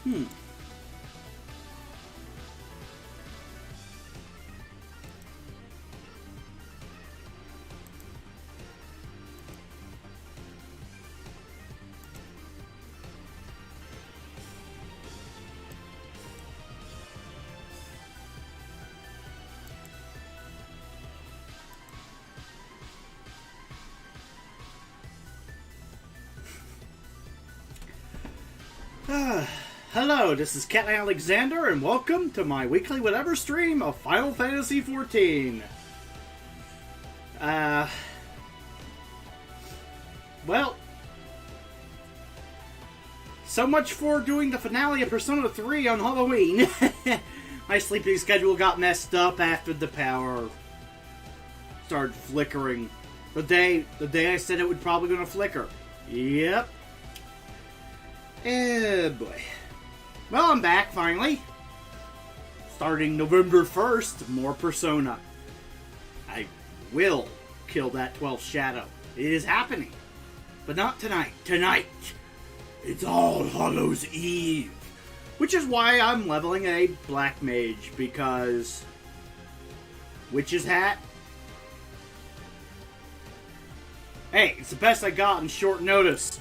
Hmm. Hello, this is Cat Alexander, and welcome to my weekly whatever stream of Final Fantasy XIV. Well, so much for doing the finale of Persona 3 on Halloween. My sleeping schedule got messed up after the power started flickering. The day I said it would probably gonna flicker. Yep. Eh, boy. Well, I'm back, finally. Starting November 1st, more Persona. I will kill that 12th shadow. It is happening. But not tonight. Tonight, it's All Hallows Eve. Which is why I'm leveling a Black Mage, because... Witch's Hat? Hey, it's the best I got in short notice.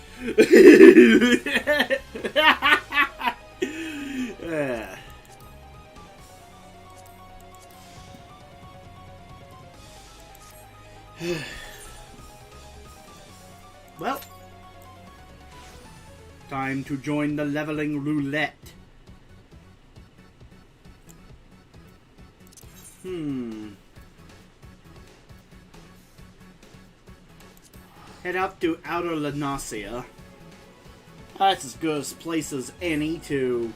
Well, time to join the leveling roulette. Head up to Outer Lanasia. That's as good a place as any to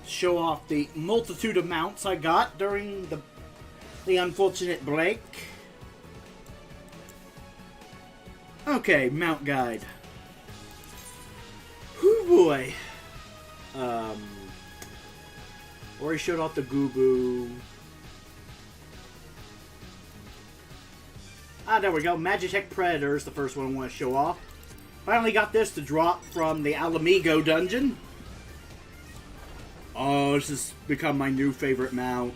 show off the multitude of mounts I got during the unfortunate break. Okay, mount guide. Whoo boy. Already showed off the Gubu. Ah, there we go. Magitech Predator is the first one I want to show off. Finally got this to drop from the Alamigo dungeon. Oh, this has become my new favorite mount.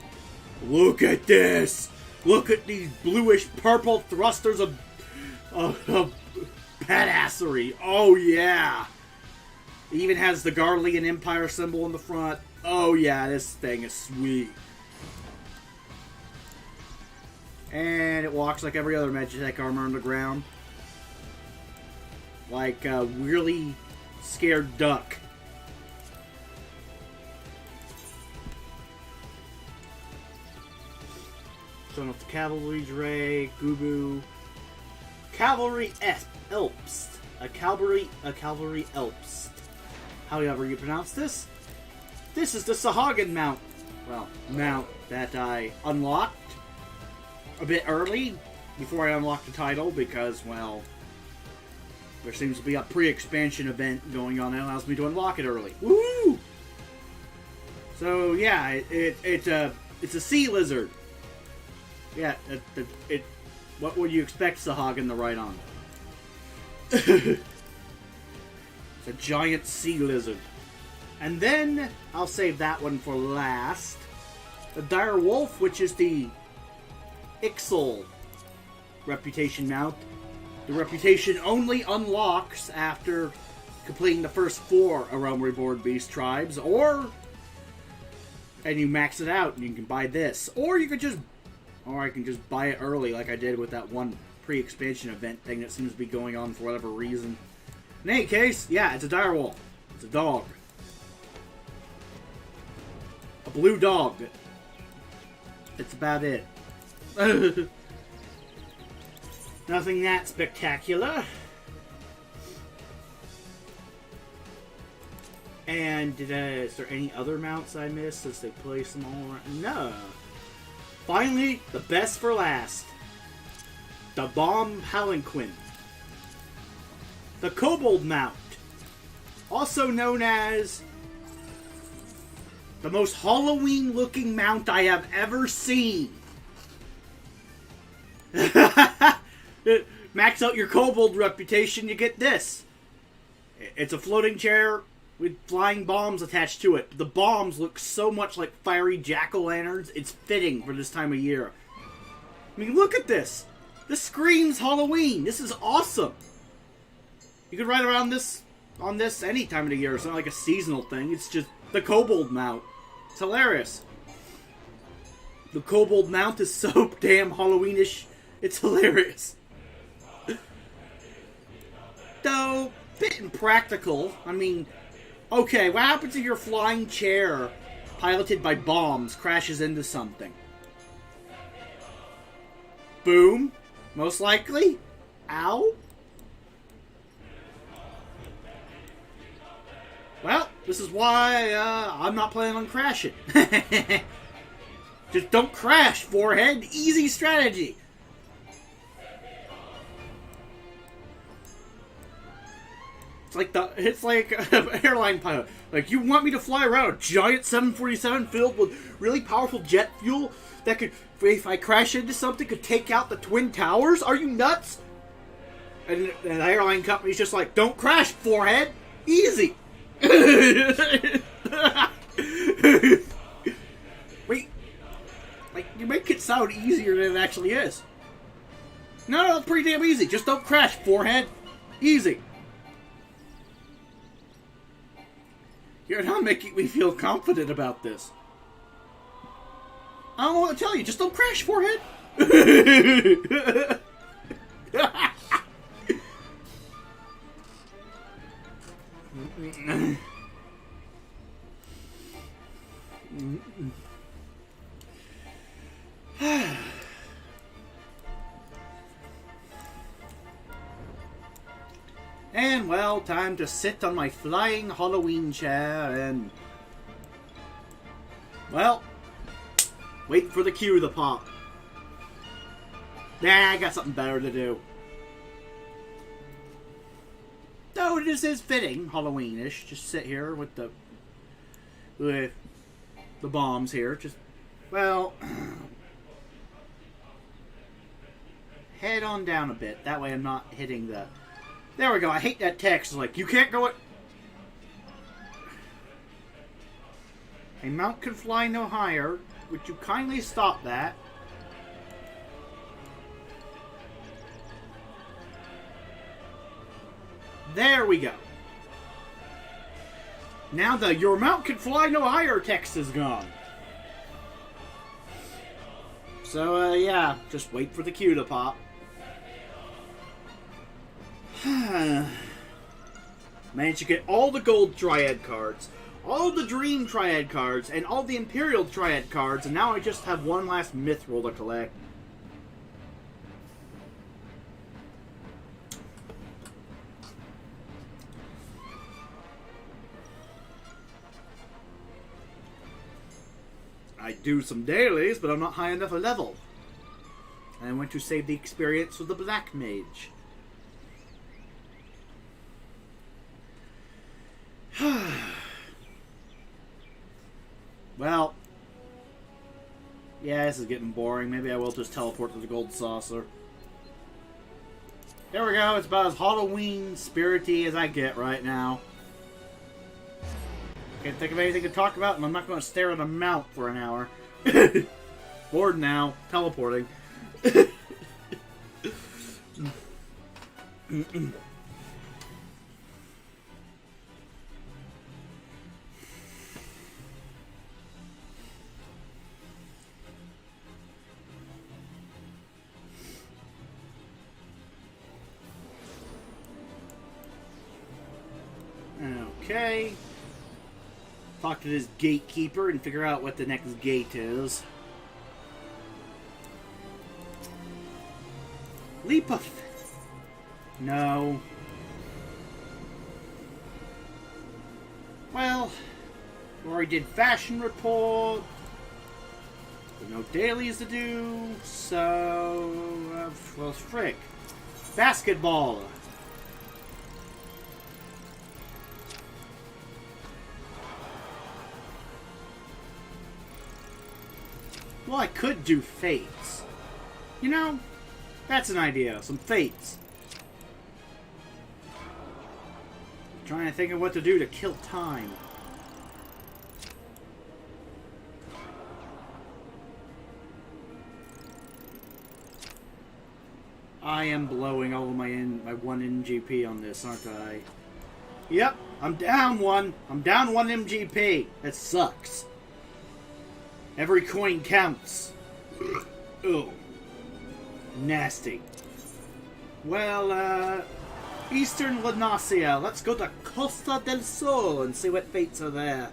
Look at this! Look at these bluish purple thrusters of badassery. Oh yeah! It even has the Garlean Empire symbol in the front. Oh yeah, this thing is sweet. And it walks like every other Magitech armor on the ground. Like a really scared duck. Showing off the Cavalry Dray, Gubu. Cavalry Elpst. A Cavalry Elpst. However you pronounce this. This is the Sahagin mount. Well, mount that I unlocked a bit early, before I unlocked the title, because, well, there seems to be a pre-expansion event going on that allows me to unlock it early. Woo! So, yeah, it's a sea lizard. Yeah, what would you expect Sahagin to ride on? It's a giant sea lizard. And then, I'll save that one for last. The Dire Wolf, which is the Ixal reputation mount. The reputation only unlocks after completing the first 4 A Realm Reborn Beast tribes, and you max it out and you can buy this. Or I can just buy it early like I did with that one pre-expansion event thing that seems to be going on for whatever reason. In any case, yeah, it's a direwolf. It's a dog. A blue dog. That's about it. Nothing that spectacular. And is there any other mounts I missed as they place them all around? No. Finally, the best for last. The Bomb Palanquin. The Kobold mount. Also known as the most Halloween-looking mount I have ever seen. Max out your kobold reputation, you get this. It's a floating chair with flying bombs attached to it. The bombs look so much like fiery jack-o'-lanterns, it's fitting for this time of year. I mean, look at this! This screams Halloween! This is awesome! You could ride around this on this any time of the year. It's not like a seasonal thing. It's just the Kobold mount. It's hilarious. The Kobold mount is so damn Halloweenish. It's hilarious. Though, bit impractical. I mean, okay, what happens if your flying chair, piloted by bombs, crashes into something? Boom. Most likely. Ow. Well, this is why I'm not planning on crashing. Just don't crash, forehead. Easy strategy. It's like an airline pilot. Like, you want me to fly around a giant 747 filled with really powerful jet fuel that could, if I crash into something, could take out the Twin Towers? Are you nuts? And the airline company's just like, don't crash, forehead. Easy. Wait, like, you make it sound easier than it actually is. No, it's pretty damn easy. Just don't crash, forehead. Easy. You're not making me feel confident about this. I don't know what to tell you. Just don't crash, forehead. And, well, time to sit on my flying Halloween chair and... well, wait for the cue to pop. Nah, I got something better to do. Though this is fitting, Halloweenish. Just sit here with the bombs here. Just, well, head on down a bit. That way I'm not hitting the... There we go. I hate that text. It's like, you can't go it. A mount can fly no higher. Would you kindly stop that? There we go. Now the "your mount can fly no higher" text is gone. So, yeah. Just wait for the cue to pop. Managed to get all the gold Triad cards, all the Dream Triad cards, and all the Imperial Triad cards, and now I just have one last Mithril to collect. I do some dailies, but I'm not high enough a level. And I want to save the experience with the Black Mage. Well, yeah, this is getting boring. Maybe I will just teleport to the Gold Saucer. There we go. It's about as Halloween spirity as I get right now. Can't think of anything to talk about, and I'm not going to stare at a mount for an hour. Bored now. Teleporting. Okay. Talk to this gatekeeper and figure out what the next gate is. Leap of faith. No. Well, we already did fashion report. There's no dailies to do, so well, frick. Basketball. Well, I could do fates. You know, that's an idea. Some fates. Trying I'm thinking what to do to kill time. I am blowing all of my 1 MGP on this, aren't I? Yep, I'm down 1. I'm down 1 MGP. That sucks. Every coin counts. Ugh. Nasty. Well, Eastern Lanasia. Let's go to Costa del Sol and see what fates are there.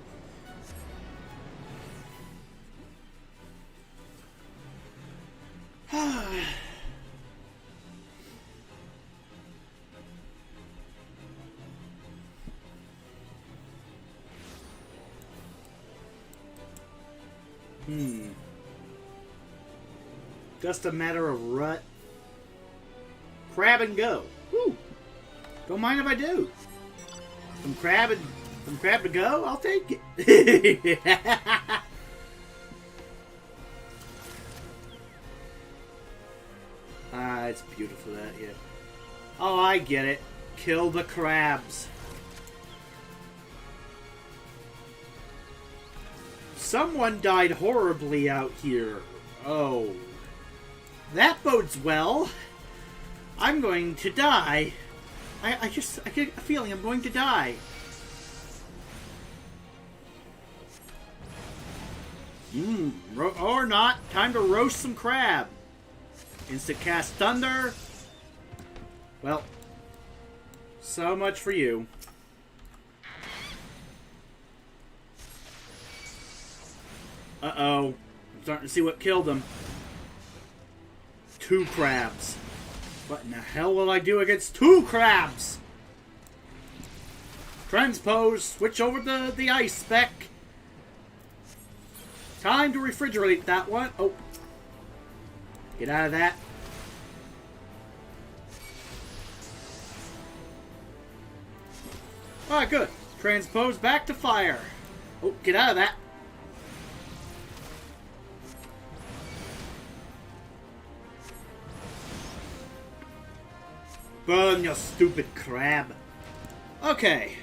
Just a matter of rut. Crab and go. Woo. Don't mind if I do. From crab to go, I'll take it. It's beautiful that, yeah. Oh, I get it. Kill the crabs. Someone died horribly out here. Oh. That bodes well. I'm going to die. I get a feeling I'm going to die. Or not. Time to roast some crab. Instant cast thunder. Well, so much for you. Uh-oh. I'm starting to see what killed him. 2 crabs. What in the hell will I do against 2 crabs? Transpose. Switch over to the ice spec. Time to refrigerate that one. Oh. Get out of that. Alright, good. Transpose back to fire. Oh, get out of that. Burn, you stupid crab. Okay.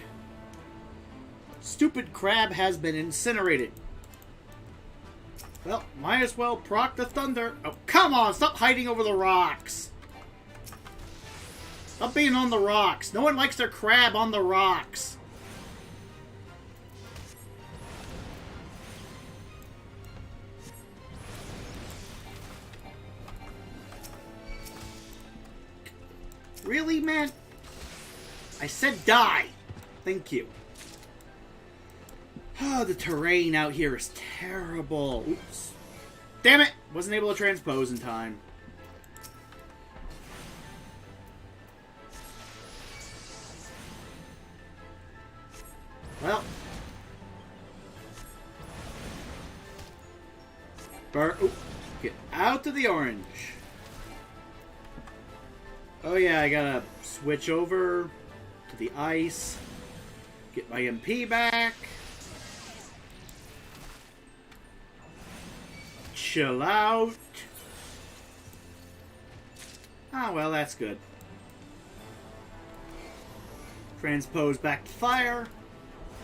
Stupid crab has been incinerated. Well, might as well proc the thunder. Oh, come on! Stop hiding over the rocks! Stop being on the rocks. No one likes their crab on the rocks. Really, man? I said die. Thank you. Oh, the terrain out here is terrible. Oops. Damn it! Wasn't able to transpose in time. Well. Get out to the orange. Oh yeah, I gotta switch over to the ice. Get my MP back. Chill out. Ah, well, that's good. Transpose back to fire.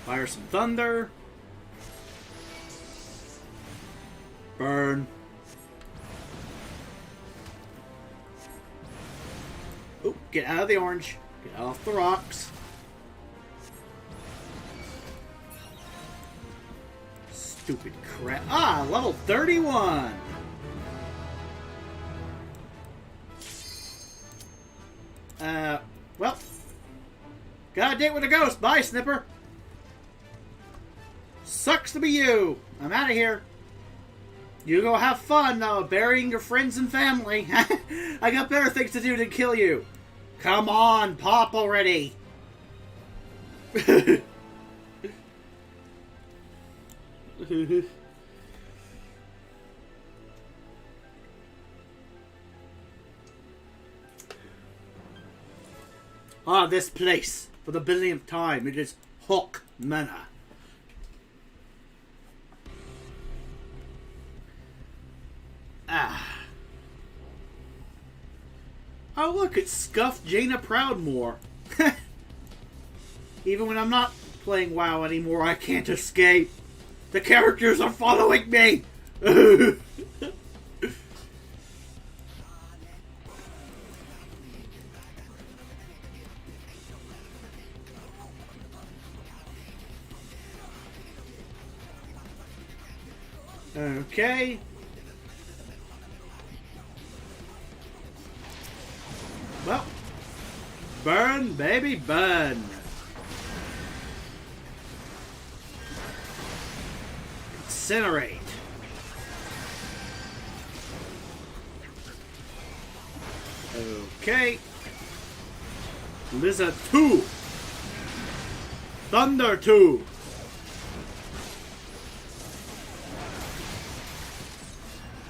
Fire some thunder. Burn. Oh, get out of the orange. Get off the rocks. Stupid crap. Ah, level 31. Well. Got a date with a ghost. Bye, Snipper. Sucks to be you. I'm out of here. You go have fun, burying your friends and family. I got better things to do than kill you. Come on, pop already. Ah, this place. For the billionth time, it is Hawk Manor. Ah. Oh, look, it's Scuffed Jaina Proudmoore. Even when I'm not playing WoW anymore, I can't escape. The characters are following me! Okay. Well, burn, baby, burn. Incinerate. Okay. Lizard 2. Thunder 2.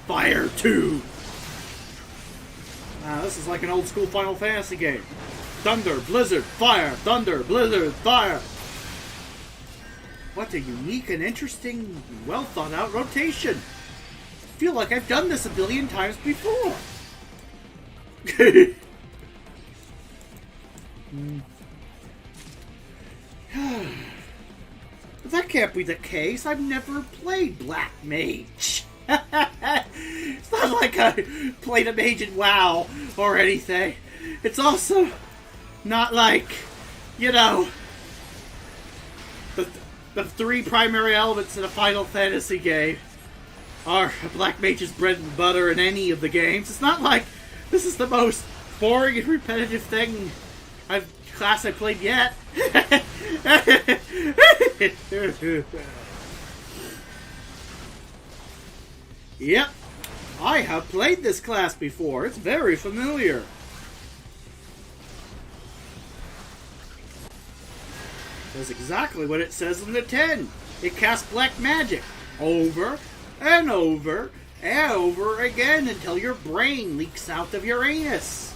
Fire 2. This is like an old school Final Fantasy game. Thunder, blizzard, fire, thunder, blizzard, fire. What a unique and interesting, well thought out rotation. I feel like I've done this a billion times before. But that can't be the case. I've never played Black Mage. It's not like I played a mage in WoW or anything. It's also not like, you know, the three primary elements in a Final Fantasy game are Black Mage's bread and butter in any of the games. It's not like this is the most boring and repetitive class I played yet. Yep, I have played this class before. It's very familiar. That's exactly what it says in the 10. It casts black magic over and over and over again until your brain leaks out of your anus.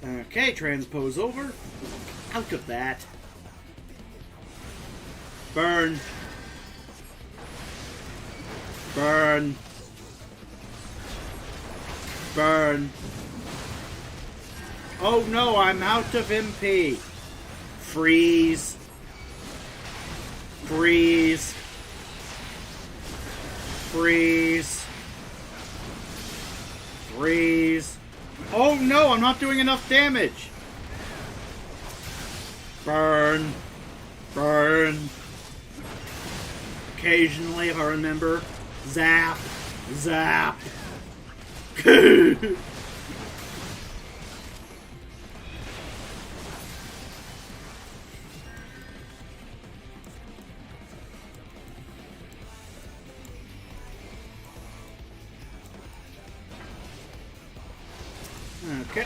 Okay, transpose over. Out of that. Burn. Burn. Burn. Oh no, I'm out of MP. Freeze. Freeze. Freeze. Freeze. Oh no, I'm not doing enough damage. Burn. Burn. Occasionally, if I remember, zap. Zap. Okay,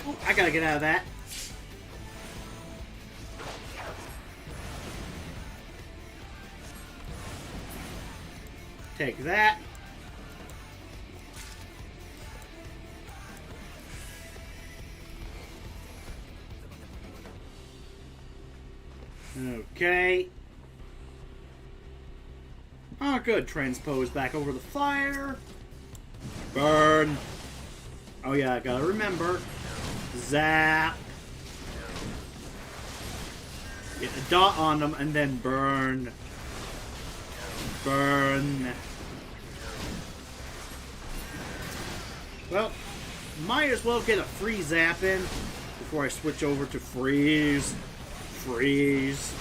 oh, I gotta get out of that. Take that. Okay. Oh, good. Transpose back over the fire. Burn. Oh, yeah, I gotta remember. Zap. Get a dot on them and then burn. Burn. Well, might as well get a free zap in before I switch over to freeze. Freeze.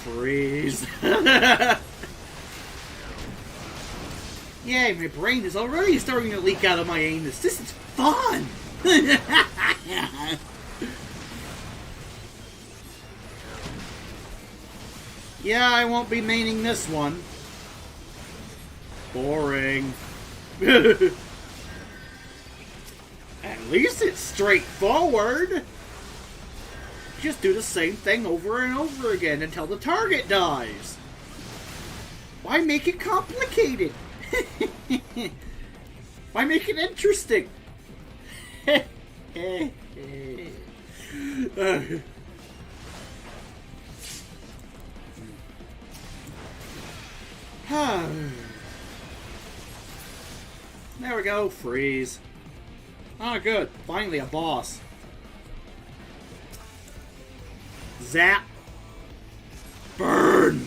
Freeze. Yay, my brain is already starting to leak out of my anus. This is fun! Yeah, I won't be maining this one. Boring. At least it's straightforward. Just do the same thing over and over again until the target dies. Why make it complicated? Why make it interesting? There we go. Freeze. Ah, good. Finally a boss. Zap. Burn.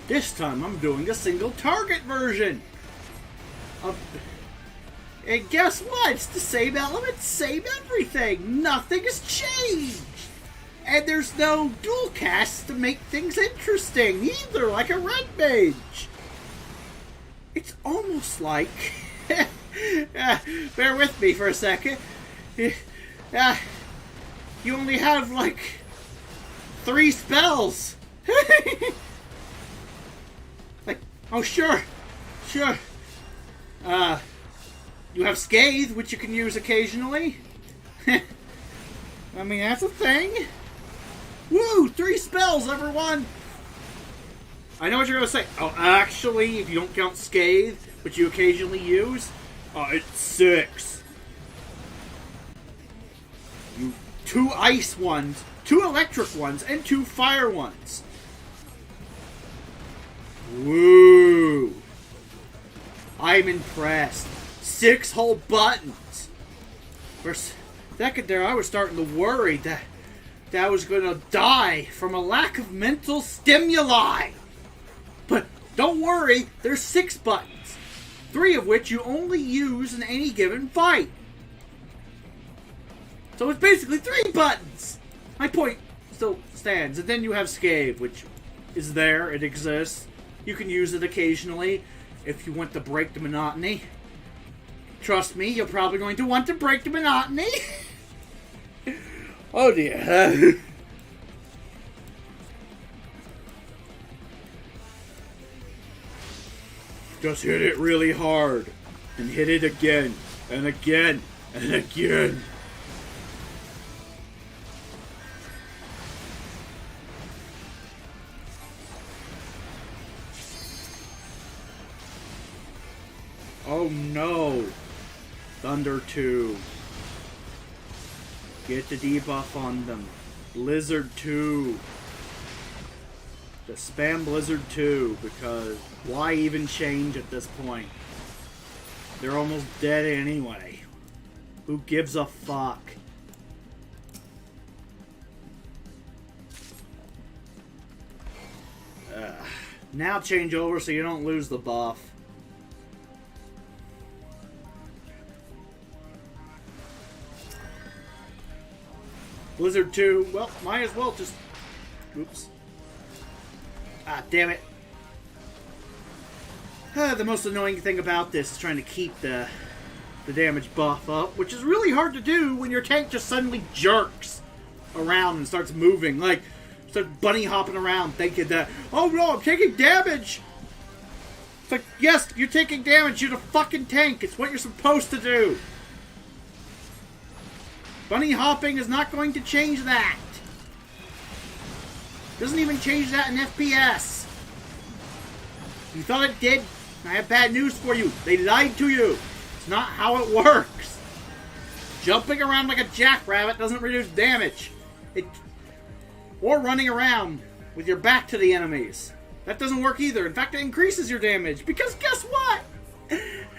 This time I'm doing a single target version. And guess what? It's the same elements, same everything. Nothing has changed. And there's no dual casts to make things interesting either, like a red mage. It's almost like... bear with me for a second. You only have, like, 3 spells. Like, oh, sure. You have Scathe, which you can use occasionally. I mean, that's a thing. Woo! 3 spells, everyone! I know what you're going to say. Oh, actually, if you don't count Scathe, which you occasionally use, it's 6. 2 ice ones, 2 electric ones, and 2 fire ones. Woo! I'm impressed. 6 whole buttons. For a second there, I was starting to worry that I was going to die from a lack of mental stimuli. But don't worry, there's 6 buttons. 3 of which you only use in any given fight. So it's basically 3 buttons. My point still stands. And then you have Scathe, which is there. It exists. You can use it occasionally if you want to break the monotony. Trust me, you're probably going to want to break the monotony. Oh dear. Just hit it really hard. And hit it again. And again. And again. Oh no. Thunder 2. Get the debuff on them. Blizzard 2. Just spam Blizzard 2, because why even change at this point? They're almost dead anyway. Who gives a fuck? Now change over so you don't lose the buff. Blizzard 2, well, might as well just... Oops. Ah, damn it. The most annoying thing about this is trying to keep the damage buff up, which is really hard to do when your tank just suddenly jerks around and starts moving. Like, starts bunny hopping around thinking that, oh no, I'm taking damage! It's like, yes, you're taking damage, you're the fucking tank, it's what you're supposed to do! Bunny hopping is not going to change that. Doesn't even change that in FPS. You thought it did? I have bad news for you. They lied to you. It's not how it works. Jumping around like a jackrabbit doesn't reduce damage. Or running around with your back to the enemies. That doesn't work either. In fact, it increases your damage. Because guess what?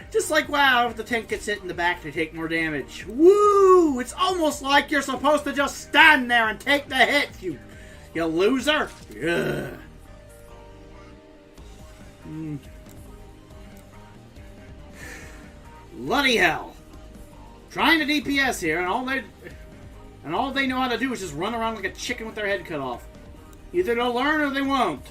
Just like WoW, if the tank gets hit in the back, they take more damage. Woo! It's almost like you're supposed to just stand there and take the hit, you loser. Yeah. Bloody hell. Trying to DPS here, and all they know how to do is just run around like a chicken with their head cut off. Either they'll learn or they won't.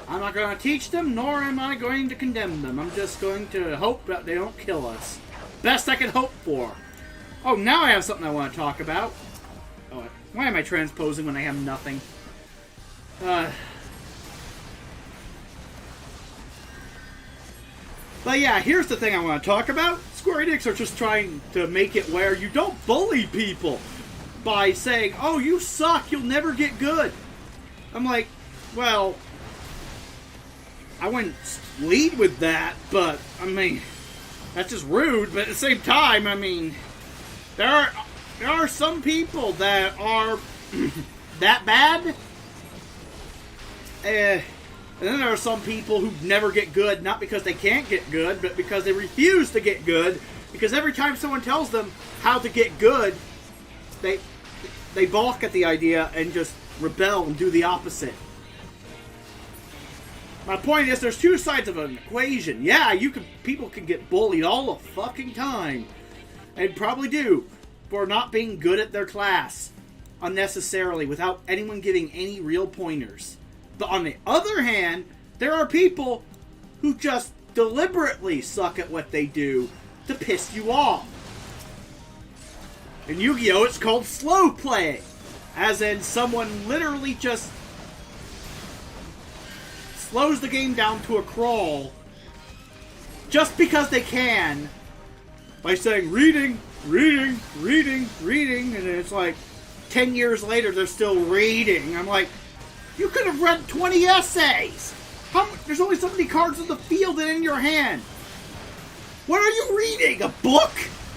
I'm not going to teach them, nor am I going to condemn them. I'm just going to hope that they don't kill us. Best I can hope for. Oh, now I have something I want to talk about. Oh, why am I transposing when I have nothing? But yeah, here's the thing I want to talk about. Square Enix are just trying to make it where you don't bully people by saying, oh, you suck, you'll never get good. I'm like, well... I wouldn't lead with that, but, I mean, that's just rude, but at the same time, I mean, there are some people that are that bad. And then there are some people who never get good, not because they can't get good, but because they refuse to get good. Because every time someone tells them how to get good, they balk at the idea and just rebel and do the opposite. My point is, there's two sides of an equation. Yeah, people can get bullied all the fucking time, and probably do, for not being good at their class unnecessarily without anyone giving any real pointers. But on the other hand, there are people who just deliberately suck at what they do to piss you off. In Yu-Gi-Oh! It's called slow play, as in someone literally just slows the game down to a crawl just because they can by saying reading, reading, reading, reading, and it's like 10 years later they're still reading. I'm like, you could have read 20 essays. There's only so many cards in the field and in your hand. What are you reading? A book?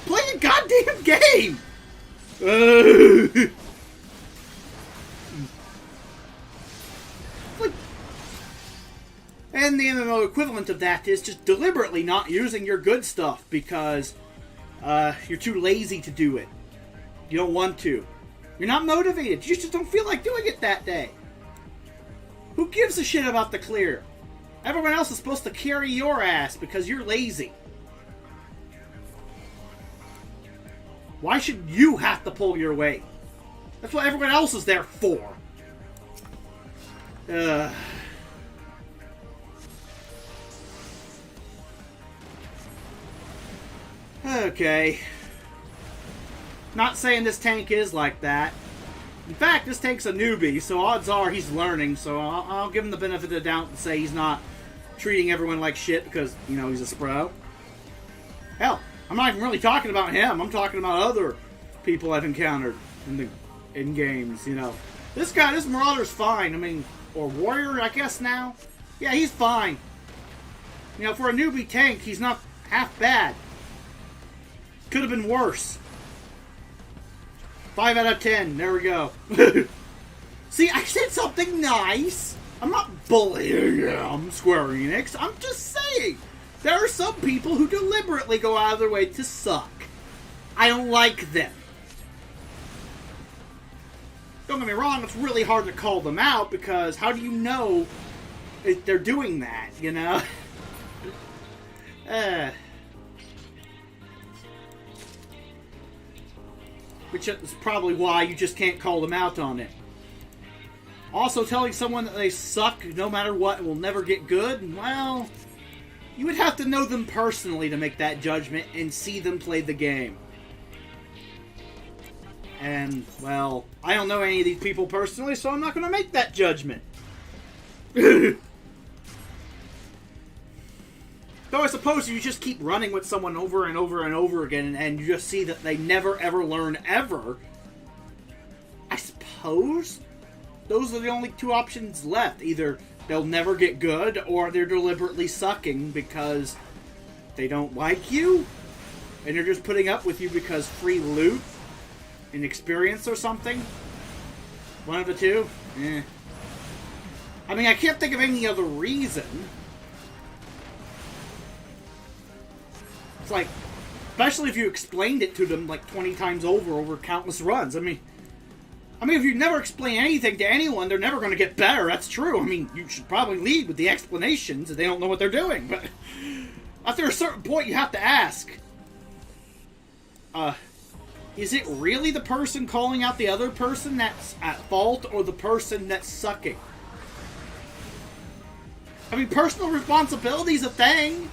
Play a goddamn game! And the MMO equivalent of that is just deliberately not using your good stuff because you're too lazy to do it. You don't want to. You're not motivated. You just don't feel like doing it that day. Who gives a shit about the clear? Everyone else is supposed to carry your ass because you're lazy. Why should you have to pull your weight? That's what everyone else is there for. Okay. Not saying this tank is like that. In fact, this tank's a newbie, so odds are he's learning, so I'll give him the benefit of the doubt and say he's not treating everyone like shit because, you know, he's a spro. Hell, I'm not even really talking about him. I'm talking about other people I've encountered in games, you know. This Marauder's fine. I mean, or Warrior, I guess now. Yeah, he's fine. You know, for a newbie tank, he's not half bad. Could have been worse. 5 out of 10. There we go. See, I said something nice. I'm not bullying them, Square Enix. I'm just saying. There are some people who deliberately go out of their way to suck. I don't like them. Don't get me wrong, it's really hard to call them out because how do you know if they're doing that, you know? Which is probably why you just can't call them out on it. Also, telling someone that they suck no matter what and will never get good, well, you would have to know them personally to make that judgment and see them play the game. And, well, I don't know any of these people personally, so I'm not going to make that judgment. Though I suppose you just keep running with someone over and over and over again, and you just see that they never ever learn ever. I suppose those are the only two options left. Either they'll never get good, or they're deliberately sucking because they don't like you, and they're just putting up with you because free loot and experience or something. One of the two. I mean, I can't think of any other reason. It's like, especially if you explained it to them like 20 times over countless runs. I mean, if you never explain anything to anyone, they're never going to get better. That's true. I mean, you should probably lead with the explanations if they don't know what they're doing. But after a certain point, you have to ask, is it really the person calling out the other person that's at fault or the person that's sucking? I mean, personal responsibility is a thing.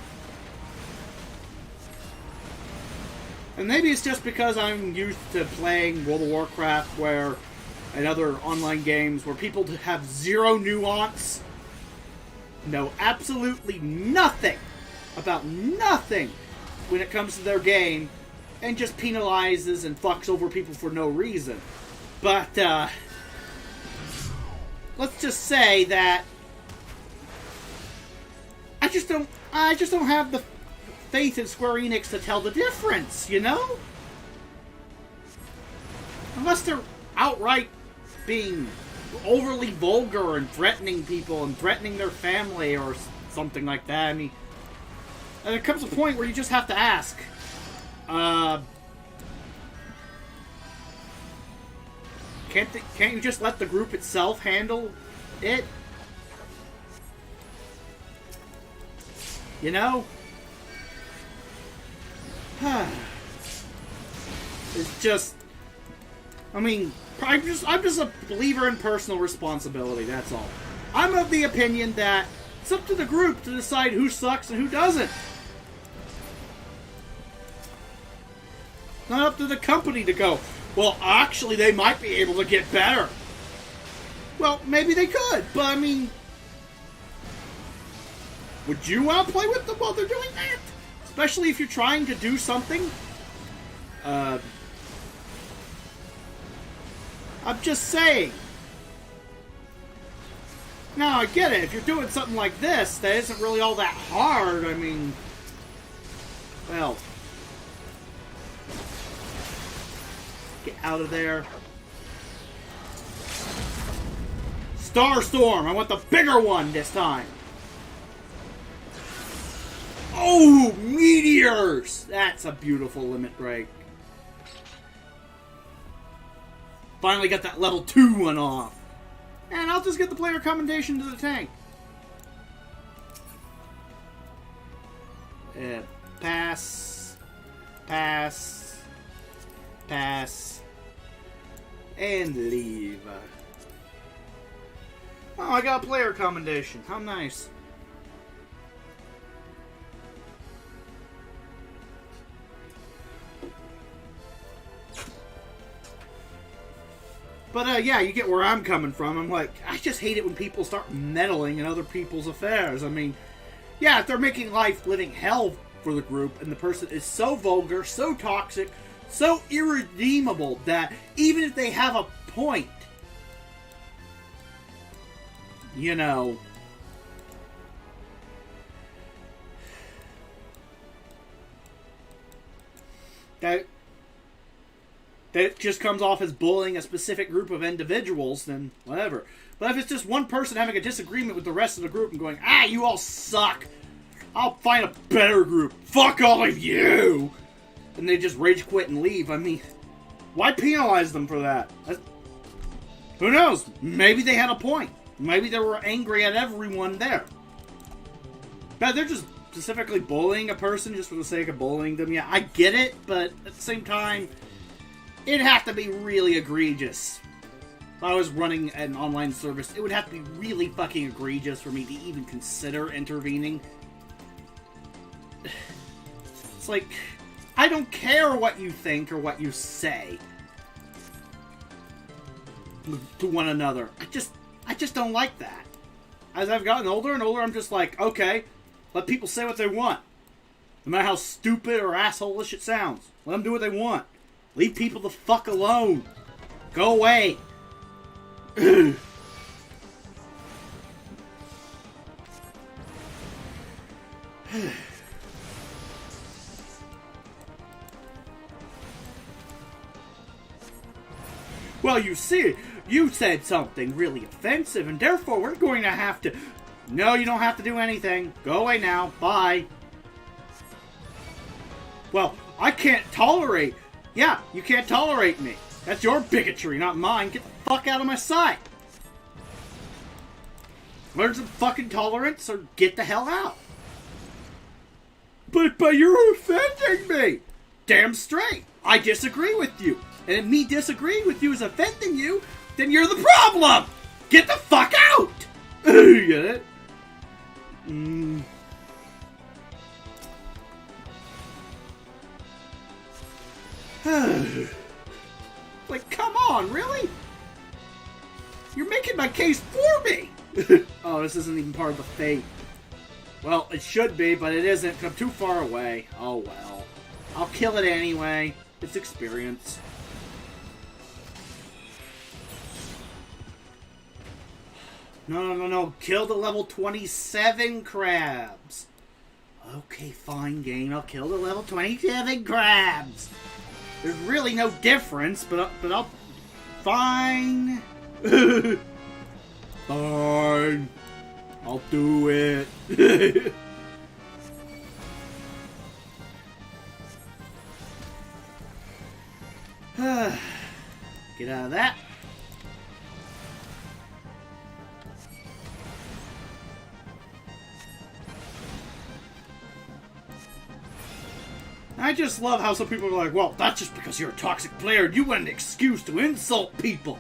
And maybe it's just because I'm used to playing World of Warcraft and other online games where people have zero nuance, know absolutely nothing about nothing when it comes to their game, and just penalizes and fucks over people for no reason. But, let's just say that I just don't have the faith in Square Enix to tell the difference, you know? Unless they're outright being overly vulgar and threatening people and threatening their family or something like that. I mean, there comes a point where you just have to ask, can't you just let the group itself handle it? You know? It's just, I mean, I'm just a believer in personal responsibility, that's all. I'm of the opinion that it's up to the group to decide who sucks and who doesn't. Not up to the company to go, well, actually, they might be able to get better. Well, maybe they could, but I mean, would you want to play with them while they're doing that? Especially if you're trying to do something. I'm just saying. Now, I get it. If you're doing something like this, that isn't really all that hard. I mean, well, get out of there. Starstorm! I want the bigger one this time. Oh, meteors! That's a beautiful limit break. Finally got that level 2 one off. And I'll just get the player commendation to the tank. Pass. Pass. Pass. And leave. Oh, I got a player commendation. How nice. But, yeah, you get where I'm coming from. I'm like, I just hate it when people start meddling in other people's affairs. I mean, yeah, if they're making life living hell for the group, and the person is so vulgar, so toxic, so irredeemable, that even if they have a point, you know, that just comes off as bullying a specific group of individuals, then whatever. But if it's just one person having a disagreement with the rest of the group and going, you all suck, I'll find a better group, fuck all of you, and they just rage quit and leave, I mean, why penalize them for that? Who knows? Maybe they had a point. Maybe they were angry at everyone there. But they're just specifically bullying a person just for the sake of bullying them. Yeah, I get it, but at the same time, it'd have to be really egregious. If I was running an online service, it would have to be really fucking egregious for me to even consider intervening. It's like, I don't care what you think or what you say to one another. I just don't like that. As I've gotten older and older, I'm just like, okay, let people say what they want. No matter how stupid or asshole-ish it sounds. Let them do what they want. Leave people the fuck alone. Go away. Well, you see, you said something really offensive, and therefore we're going to have to... No, you don't have to do anything. Go away now. Bye. Well, I can't tolerate... Yeah, you can't tolerate me. That's your bigotry, not mine. Get the fuck out of my sight. Learn some fucking tolerance or get the hell out. But you're offending me. Damn straight. I disagree with you. And if me disagreeing with you is offending you, then you're the problem. Get the fuck out. You get it? Like, come on, really? You're making my case for me! Oh, this isn't even part of the fate. Well, it should be, but it isn't. I'm too far away. Oh, well. I'll kill it anyway. It's experience. No. Kill the level 27 crabs. Okay, fine, game. I'll kill the level 27 crabs. There's really no difference, but I'll... Fine. Fine. I'll do it. Get out of that. I just love how some people are like, well, that's just because you're a toxic player and you want an excuse to insult people.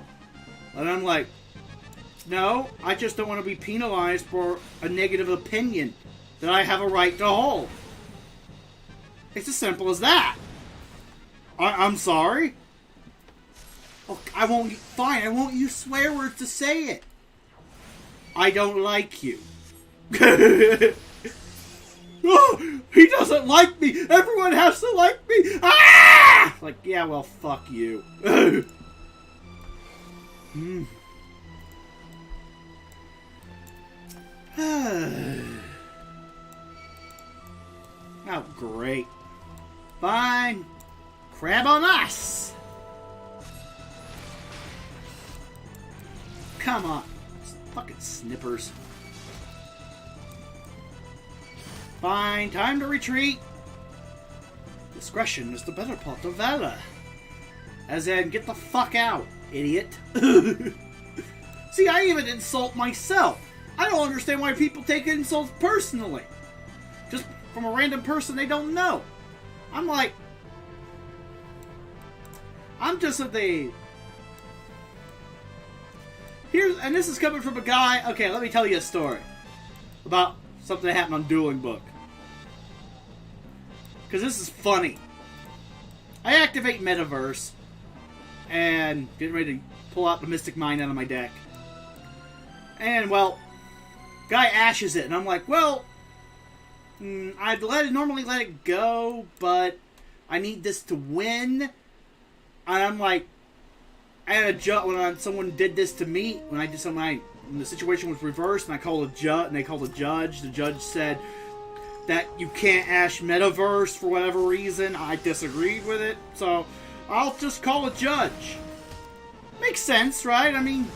And I'm like, no, I just don't want to be penalized for a negative opinion that I have a right to hold. It's as simple as that. I'm sorry. Oh, I won't. Fine, I won't use swear words to say it. I don't like you. Oh, he doesn't like me. Everyone has to like me. Ah! Like, yeah, well, fuck you. Oh, great. Fine. Crab on us. Come on. Fucking snippers. Fine. Time to retreat. Discretion is the better part of valor. As in, get the fuck out, idiot. See, I even insult myself. I don't understand why people take insults personally. Just from a random person they don't know. I'm like... I'm just at the... Here's, and this is coming from a guy... Okay, let me tell you a story. About something that happened on Dueling Book. Because this is funny. I activate Metaverse. And getting ready to pull out the Mystic Mine out of my deck. And, well... Guy ashes it. And I'm like, well... I'd normally let it go, but... I need this to win. And I'm like... I had a judge when someone did this to me. When I did something, when the situation was reversed, and I called a judge, and they called a judge. The judge said that you can't ash Metaverse for whatever reason. I disagreed with it, so I'll just call a judge. Makes sense, right? I mean,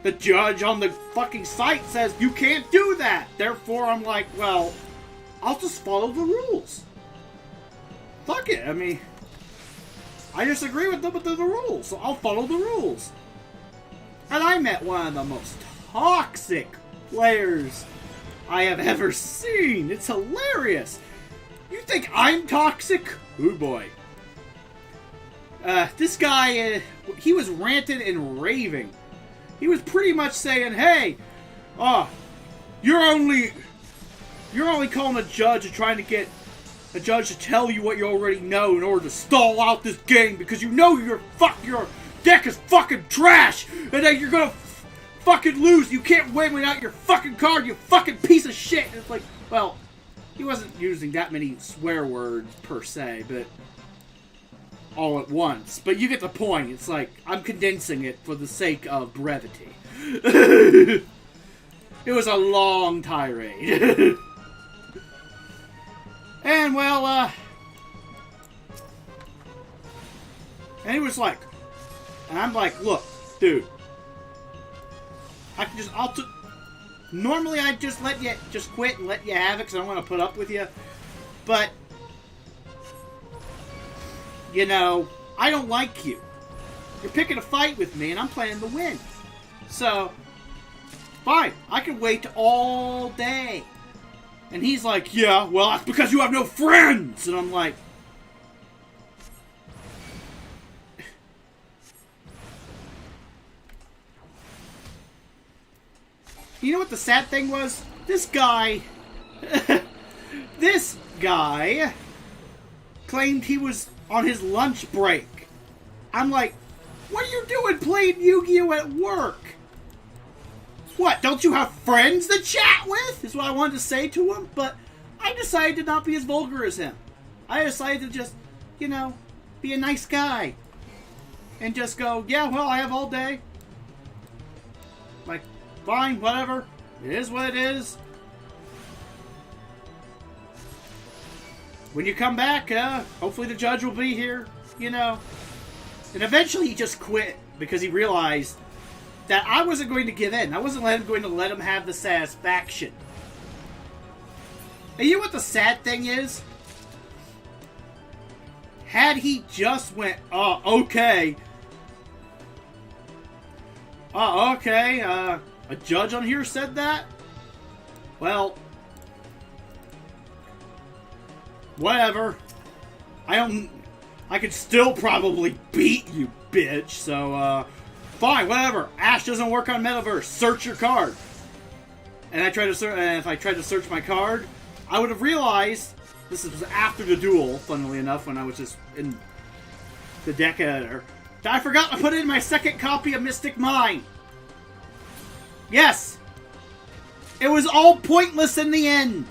the judge on the fucking site says you can't do that. Therefore, I'm like, well, I'll just follow the rules. Fuck it. I mean, I disagree with them, but they're the rules, so I'll follow the rules. And I met one of the most toxic players I have ever seen. It's hilarious. You think I'm toxic? Oh boy. This guy, he was ranting and raving. He was pretty much saying, hey, you're only calling a judge and trying to get a judge to tell you what you already know in order to stall out this game because you know your deck is fucking trash and that you're gonna fucking lose. You can't win without your fucking card, you fucking piece of shit. And it's like, well, he wasn't using that many swear words per se, but all at once. But you get the point. It's like, I'm condensing it for the sake of brevity. It was a long tirade. And, well, and he was like, and I'm like, look, dude, normally I'd just let you, just quit and let you have it because I don't want to put up with you, but, you know, I don't like you. You're picking a fight with me and I'm planning to win. So, fine, I can wait all day. And he's like, yeah, well, that's because you have no friends! And I'm like... You know what the sad thing was? This guy... this guy... claimed he was on his lunch break. I'm like, what are you doing playing Yu-Gi-Oh! At work? What, don't you have friends to chat with? Is what I wanted to say to him, but I decided to not be as vulgar as him. I decided to just, you know, be a nice guy. And just go, yeah, well, I have all day. Like, fine, whatever. It is what it is. When you come back, hopefully the judge will be here, you know. And eventually he just quit because he realized that I wasn't going to give in. I wasn't going to let him have the satisfaction. And you know what the sad thing is? Had he just went, oh, okay. Oh, okay, a judge on here said that? Well, whatever. I could still probably beat you, bitch, so, fine, whatever. Ash doesn't work on Metaverse. Search your card. And if I tried to search my card, I would have realized, this was after the duel, funnily enough, when I was just in the deck editor, I forgot to put in my second copy of Mystic Mine. Yes. It was all pointless in the end.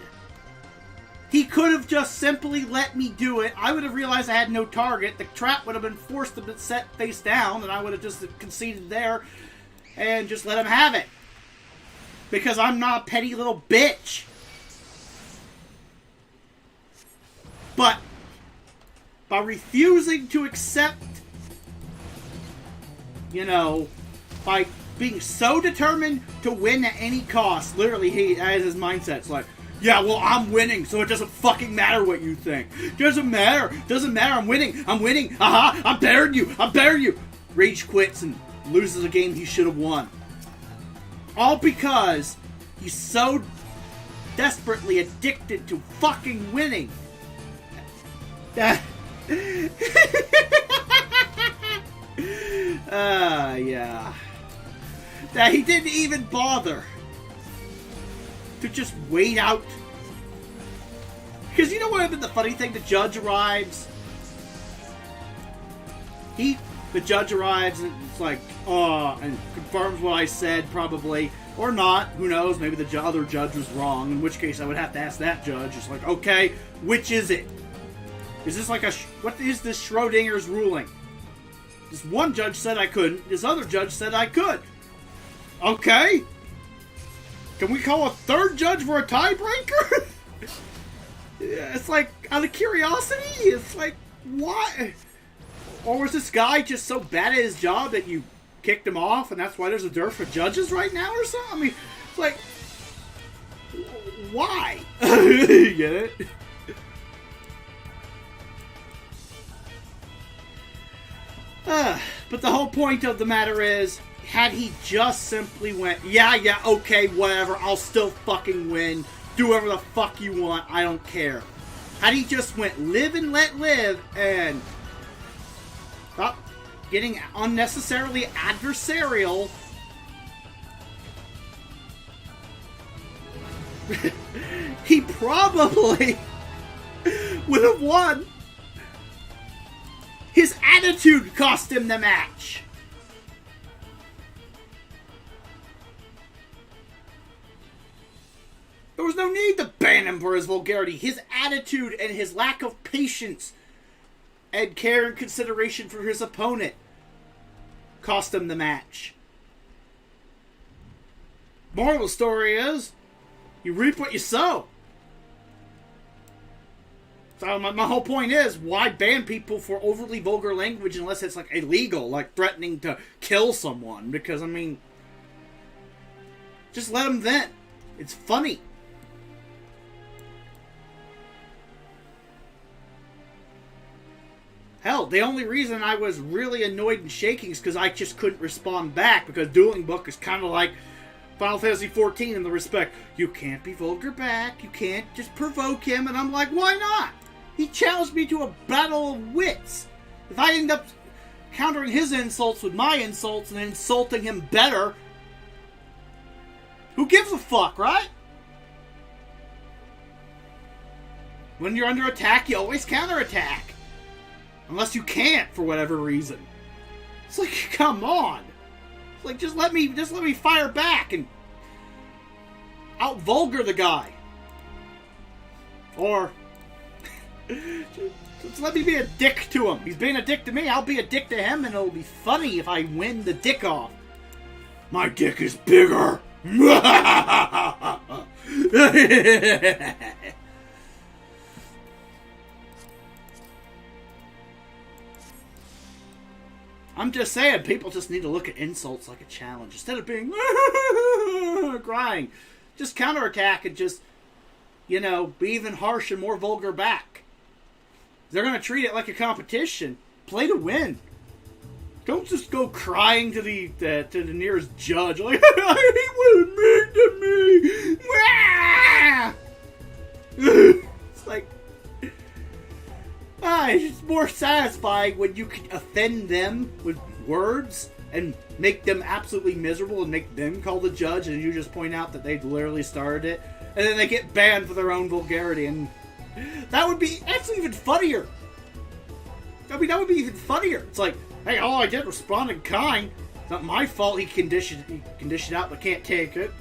He could have just simply let me do it. I would have realized I had no target. The trap would have been forced to be set face down, and I would have just conceded there and just let him have it. Because I'm not a petty little bitch. But by refusing to accept, by being so determined to win at any cost, literally he has his mindset. It's like, yeah, well, I'm winning, so it doesn't fucking matter what you think. Doesn't matter, I'm winning, I'm better than you. Rage quits and loses a game he should have won. All because he's so desperately addicted to fucking winning. Yeah. That he didn't even bother to just wait out. Because you know what would have been the funny thing? The judge arrives. The judge arrives and it's like, and confirms what I said, probably. Or not. Who knows? Maybe the other judge was wrong. In which case I would have to ask that judge. It's like, okay, which is it? Is this like what is this Schrodinger's ruling? This one judge said I couldn't. This other judge said I could. Okay. Can we call a third judge for a tiebreaker? Yeah, it's like, out of curiosity, it's like, why? Or was this guy just so bad at his job that you kicked him off and that's why there's a dearth for judges right now or something? I mean, it's like, why? You get it? But the whole point of the matter is, had he just simply went, yeah, okay, whatever, I'll still fucking win, do whatever the fuck you want, I don't care. Had he just went live and let live and stop getting unnecessarily adversarial, he probably would have won. His attitude cost him the match. There was no need to ban him for his vulgarity. His attitude and his lack of patience and care and consideration for his opponent cost him the match. Moral of the story is, you reap what you sow. So my whole point is, why ban people for overly vulgar language unless it's like illegal, like threatening to kill someone? Because, I mean, just let them vent. It's funny. Hell, the only reason I was really annoyed and shaking is because I just couldn't respond back, because Dueling Book is kind of like Final Fantasy XIV in the respect, you can't be vulgar back, you can't just provoke him, and I'm like, why not? He challenged me to a battle of wits. If I end up countering his insults with my insults and insulting him better, who gives a fuck, right? When you're under attack, you always counterattack. Unless you can't, for whatever reason. It's like, come on. It's like, just let me fire back and out-vulgar the guy. Or just let me be a dick to him. He's being a dick to me, I'll be a dick to him, and it'll be funny if I win the dick off. My dick is bigger. I'm just saying, people just need to look at insults like a challenge. Instead of being crying, just counterattack and just, you know, be even harsh and more vulgar back. They're going to treat it like a competition. Play to win. Don't just go crying to the nearest judge. Like, he was mean to me. It's like... it's more satisfying when you can offend them with words and make them absolutely miserable and make them call the judge, and you just point out that they literally started it, and then they get banned for their own vulgarity, and that's even funnier. I mean, that would be even funnier. It's like, hey, all I did was respond in kind. It's not my fault he conditioned out but can't take it.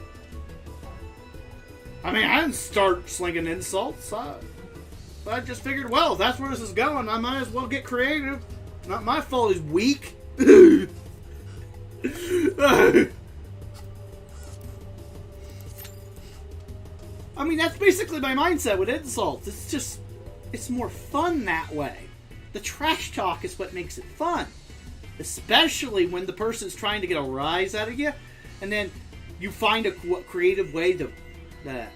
I mean, I didn't start slinging insults. I just figured, well, if that's where this is going, I might as well get creative. Not my fault he's weak. I mean, that's basically my mindset with insults. It's more fun that way. The trash talk is what makes it fun. Especially when the person's trying to get a rise out of you, and then you find a creative way to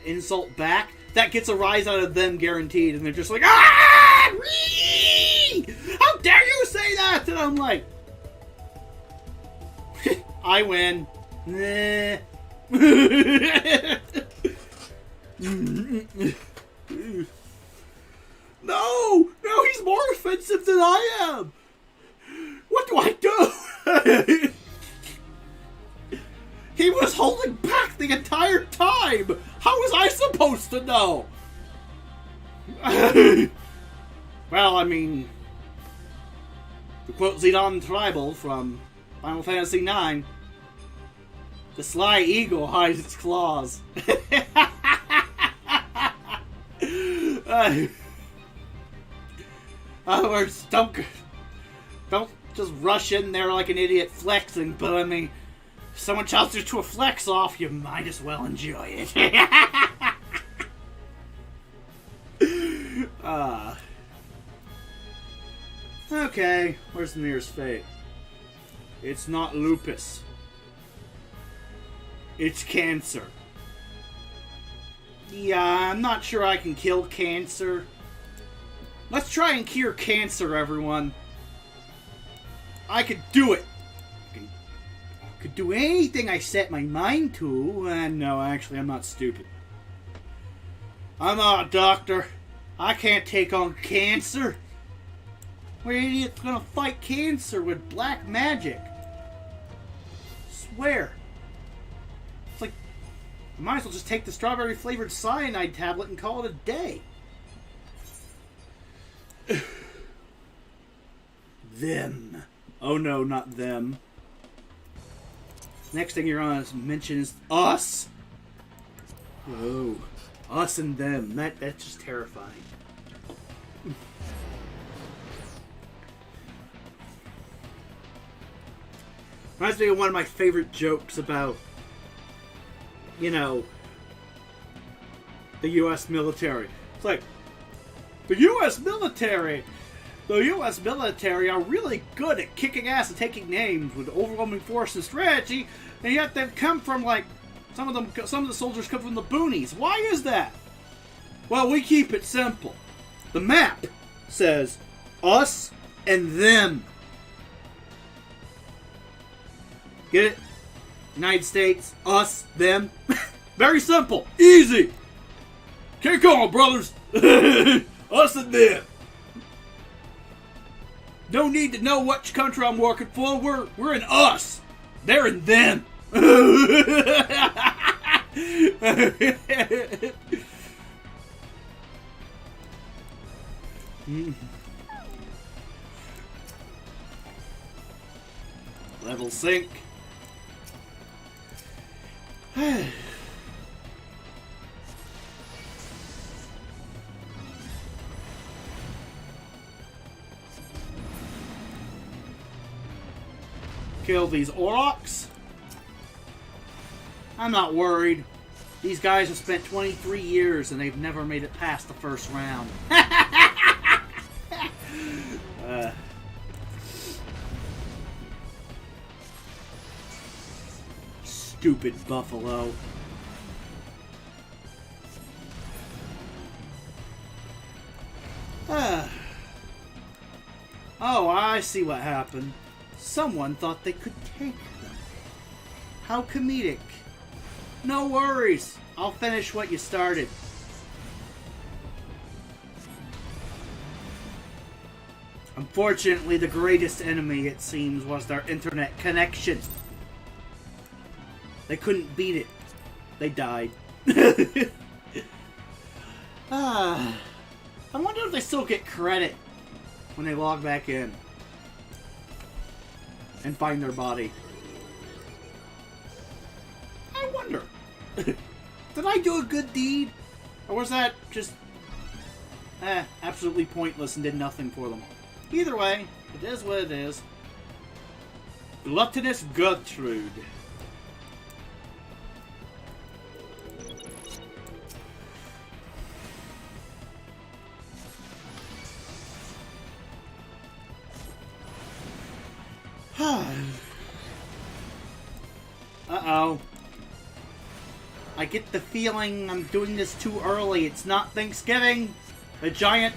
insult back. That gets a rise out of them guaranteed, and they're just like, ah! Wee! How dare you say that? And I'm like, I win. No, he's more offensive than I am. What do I do? He was holding back the entire time. How was I supposed to know? Well, I mean, to quote Zidane Tribal from Final Fantasy IX, the sly eagle hides its claws. Don't just rush in there like an idiot flexing, but I mean, if someone challenges you to a flex off, you might as well enjoy it. Okay, where's the nearest fate? It's not lupus. It's cancer. Yeah, I'm not sure I can kill cancer. Let's try and cure cancer, everyone. I could do it. I could do anything I set my mind to. No, actually, I'm not stupid. I'm not a doctor. I can't take on cancer. What idiot's gonna fight cancer with black magic? Swear. It's like, I might as well just take the strawberry flavored cyanide tablet and call it a day. Them. Oh no, not them. Next thing you're on to mention is us. Oh, us and them. That's just terrifying. Reminds me of one of my favorite jokes about, you know, the U.S. military. It's like, the U.S. military are really good at kicking ass and taking names with overwhelming force and strategy, and yet they've come from, like, some of the soldiers come from the boonies. Why is that? Well, we keep it simple. The map says us and them. Get it? United States, us, them. Very simple. Easy. Kick on, brothers. Us and them. No need to know which country I'm working for. We're in us. They're in them. Level sync. Kill these Aurochs. I'm not worried. These guys have spent 23 years and they've never made it past the first round. stupid buffalo. Oh, I see what happened. Someone thought they could take them. How comedic. No worries. I'll finish what you started. Unfortunately, the greatest enemy, it seems, was their internet connection. They couldn't beat it. They died. I wonder if they still get credit when they log back in and find their body. I wonder. Did I do a good deed? Or was that just absolutely pointless and did nothing for them? Either way, it is what it is. Gluttonous Gertrude. Uh-oh. I get the feeling I'm doing this too early. It's not Thanksgiving. The giant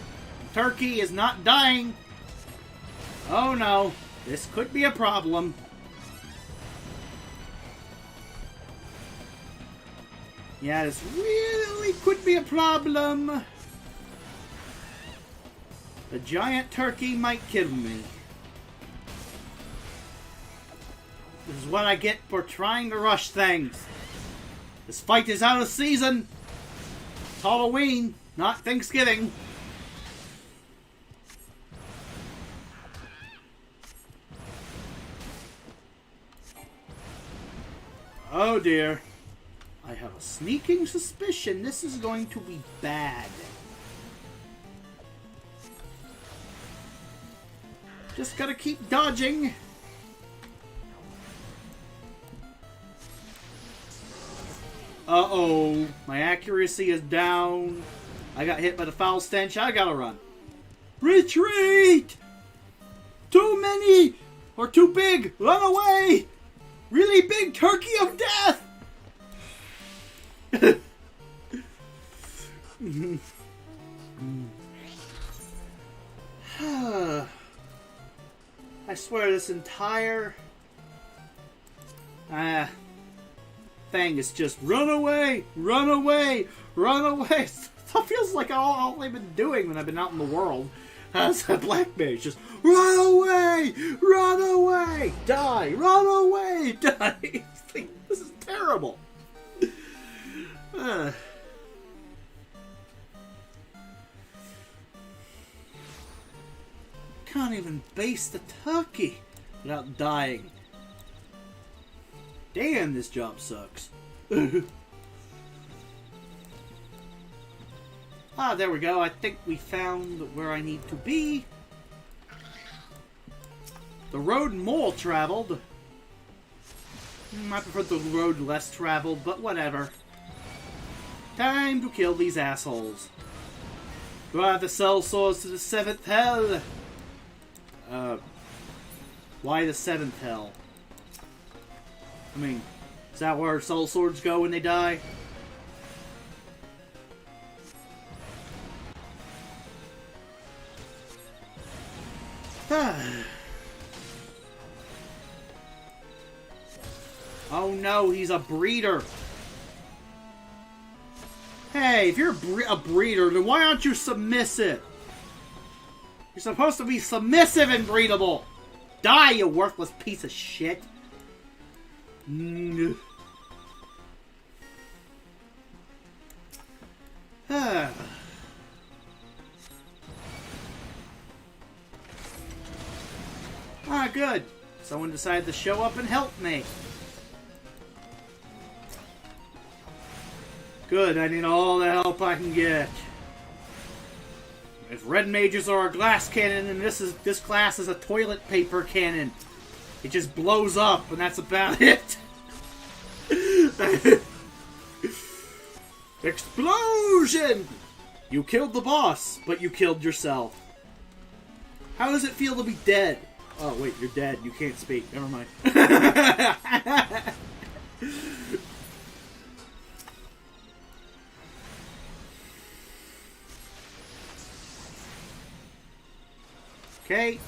turkey is not dying. Oh no. This could be a problem. Yeah, this really could be a problem. The giant turkey might kill me. This is what I get for trying to rush things. This fight is out of season. It's Halloween, not Thanksgiving. Oh dear. I have a sneaking suspicion this is going to be bad. Just gotta keep dodging. Uh-oh. My accuracy is down. I got hit by the foul stench. I gotta run. Retreat! Too many! Or too big! Run away! Really big turkey of death! I swear this entire thing is just run away, run away, run away. That feels like all I've been doing when I've been out in the world as a black mage. Just run away, die, run away, die. This is terrible. Can't even base the turkey without dying. Damn, this job sucks. Ah, there we go. I think we found where I need to be. The road more traveled. I prefer the road less traveled, but whatever. Time to kill these assholes. Drive the cell swords to the 7th hell. Why the 7th hell? I mean, is that where soul swords go when they die? Oh no, he's a breeder. Hey, if you're a breeder, then why aren't you submissive? You're supposed to be submissive and breedable. Die, you worthless piece of shit. Ah, good. Someone decided to show up and help me. Good, I need all the help I can get. If red mages are a glass cannon, and this class is a toilet paper cannon. It just blows up, and that's about it. Explosion! You killed the boss, but you killed yourself. How does it feel to be dead? Oh, wait, you're dead. You can't speak. Never mind. Okay.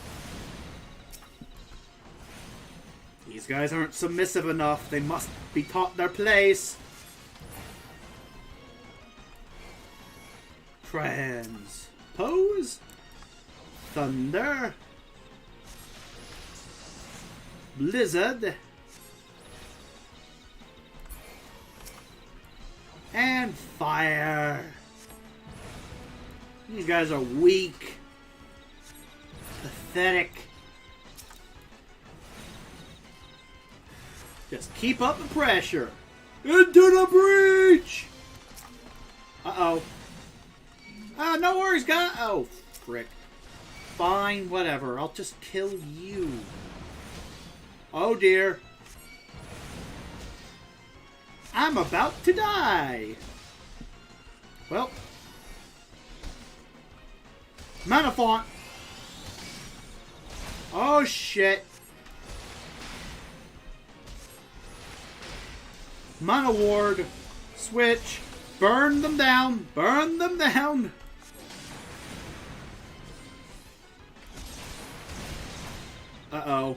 These guys aren't submissive enough. They must be taught their place. Transpose. Thunder. Blizzard. And fire. These guys are weak. Pathetic. Just keep up the pressure. Into the breach! Uh-oh. No worries, guy. Oh, frick. Fine, whatever. I'll just kill you. Oh, dear. I'm about to die. Well. Manafont. Oh, shit. Mana Ward. Switch. Burn them down. Burn them down. Uh-oh.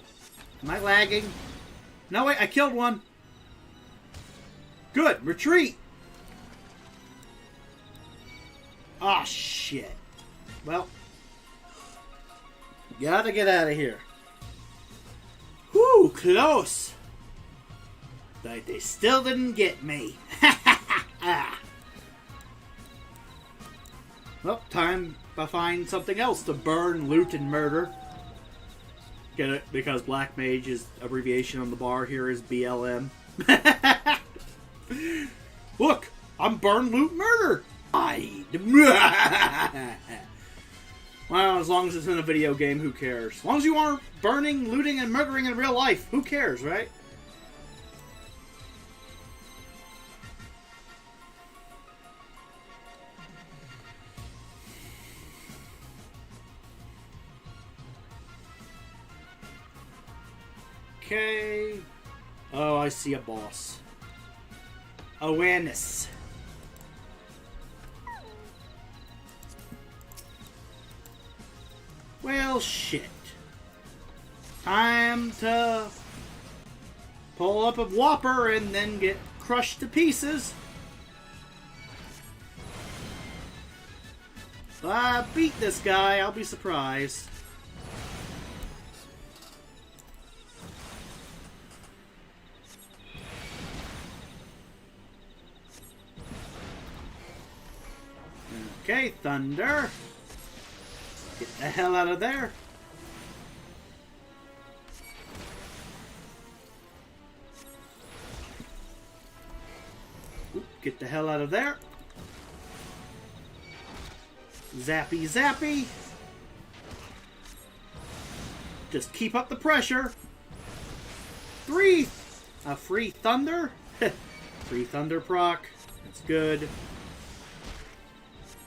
Am I lagging? No, wait. I killed one. Good. Retreat. Ah, shit. Well. Gotta get out of here. Whew, close. But they still didn't get me. Well, time to find something else to burn, loot, and murder. Get it? Because Black Mage's abbreviation on the bar here is BLM. Look! I'm burn, loot, murder! Well, as long as it's in a video game, who cares? As long as you aren't burning, looting, and murdering in real life, who cares, right? Okay. Oh, I see a boss. Awareness. Well, shit. Time to pull up a Whopper and then get crushed to pieces. If I beat this guy, I'll be surprised. Okay, Thunder. Get the hell out of there. Oop, get the hell out of there. Zappy, zappy. Just keep up the pressure. Free Thunder. Free Thunder proc. That's good.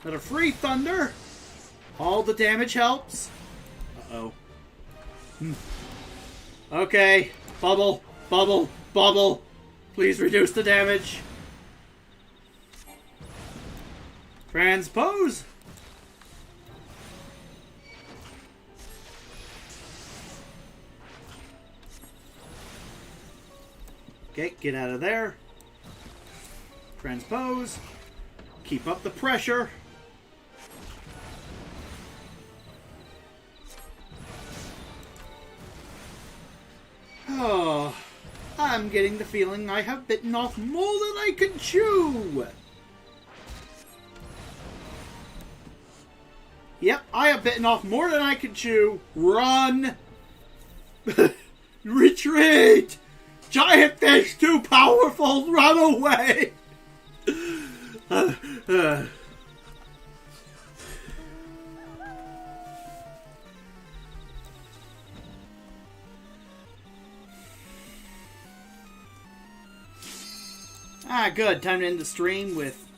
But a free Thunder. All the damage helps. Uh-oh. Okay. Bubble. Bubble. Bubble. Please reduce the damage. Transpose. Okay, get out of there. Transpose. Keep up the pressure. Oh, I'm getting the feeling I have bitten off more than I can chew. Yep, I have bitten off more than I can chew. Run! Retreat! Giant fish too powerful! Run away! Ah, good. Time to end the stream with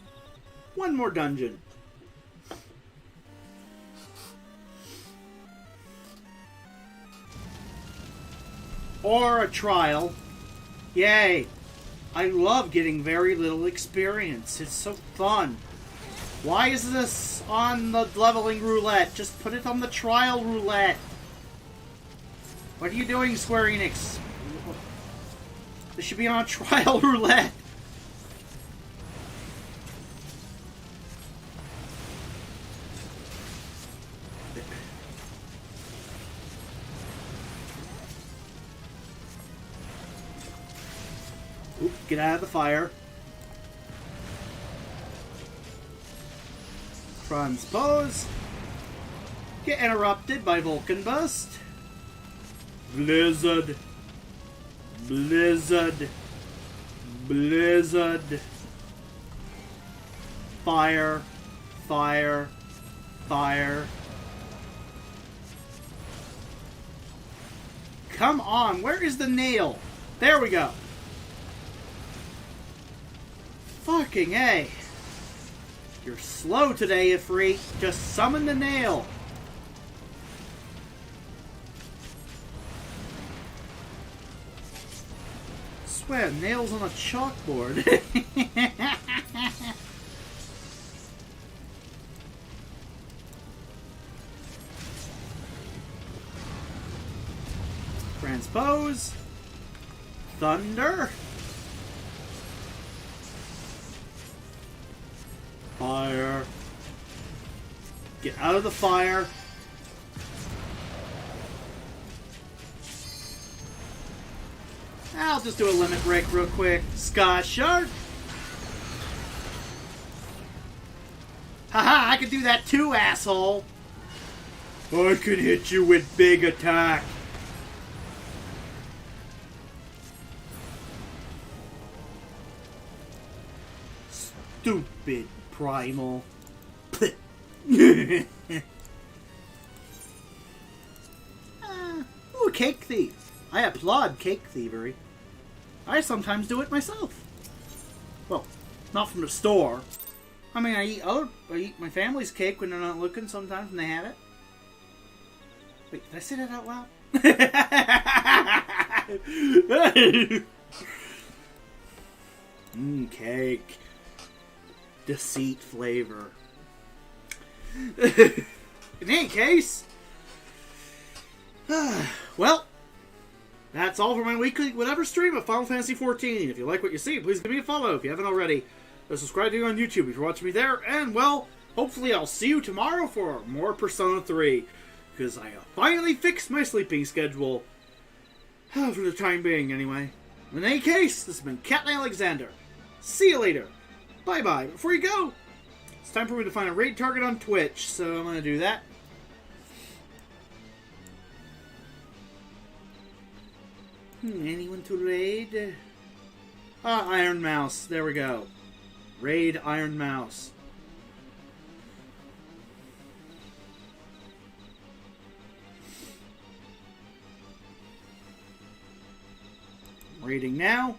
one more dungeon. Or a trial. Yay! I love getting very little experience. It's so fun. Why is this on the leveling roulette? Just put it on the trial roulette. What are you doing, Square Enix? This should be on trial roulette. Oop, get out of the fire. Transpose. Get interrupted by Vulcan Bust. Blizzard. Blizzard. Blizzard. Fire. Fire. Fire. Come on, where is the nail? There we go. Fucking A. You're slow today, Ifrit. Just summon the nail. Swear, nails on a chalkboard. Transpose. Thunder. Fire. Get out of the fire. I'll just do a limit break real quick. Scott Shark. Haha, I can do that too, asshole. I can hit you with big attack. Stupid primal. Ooh, Cake Thief. I applaud cake thievery. I sometimes do it myself. Well, not from the store. I mean, I eat my family's cake when they're not looking sometimes when they have it. Wait, did I say that out loud? Cake. Deceit flavor. In any case, well, that's all for my weekly whatever stream of Final Fantasy XIV. If you like what you see, please give me a follow if you haven't already. Subscribe to me on YouTube if you're watching me there. And, well, hopefully I'll see you tomorrow for more Persona 3. Because I finally fixed my sleeping schedule. For the time being, anyway. In any case, this has been Captain Alexander. See you later. Bye-bye. Before you go, it's time for me to find a raid target on Twitch. So I'm going to do that. Anyone to raid? Iron Mouse. There we go. Raid Iron Mouse. Raiding now.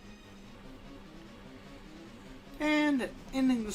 And ending the